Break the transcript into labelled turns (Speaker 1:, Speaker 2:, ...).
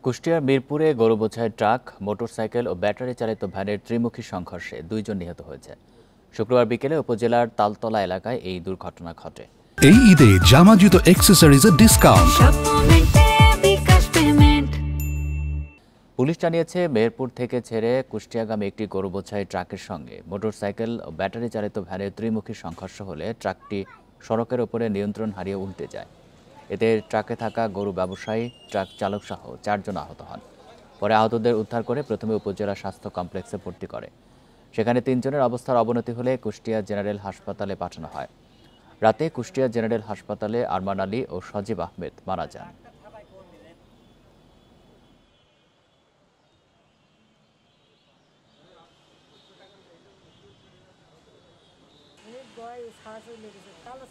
Speaker 1: কুষ্টিয়ার মিরপুরে গরু বোঝাই ট্রাক, মোটরসাইকেল ও ব্যাটারি চালিত ভ্যানের ত্রিমুখী সংঘর্ষে 2 জন নিহত হয়েছে। শুক্রবার বিকেলে উপজেলার তালতলা এলাকায় এই দুর্ঘটনা ঘটে।
Speaker 2: এই ঈদে জামা জুতো অ্যাক্সেসরিজের ডিসকাউন্ট।
Speaker 1: পুলিশ জানিয়েছে, মেহেরপুর থেকে ছেড়ে কুষ্টিয়াগামী একটি গরু বোঝাই ট্রাকের সঙ্গে মোটরসাইকেল ও ব্যাটারি চালিত ভ্যানের ত্রিমুখী সংঘর্ষ হলে ট্রাকটি সড়কের ওপরে নিয়ন্ত্রণ হারিয়ে উল্টে যায়। এতে ট্রাকে থাকা গরু ব্যবসায়ী, ট্রাক চালক সহ 4 জন আহত হন। পরে আহতদের উদ্ধার করে প্রথমে উপজেলা স্বাস্থ্য কমপ্লেক্সে ভর্তি করে। সেখানে 3 জনের অবস্থার অবনতি হলে কুষ্টিয়া জেনারেল হাসপাতালে পাঠানো হয়। রাতে কুষ্টিয়া জেনারেল হাসপাতালে আরমান আলী ও সজীব আহমেদ মারা যান।
Speaker 3: সারা চলে গেছে কালো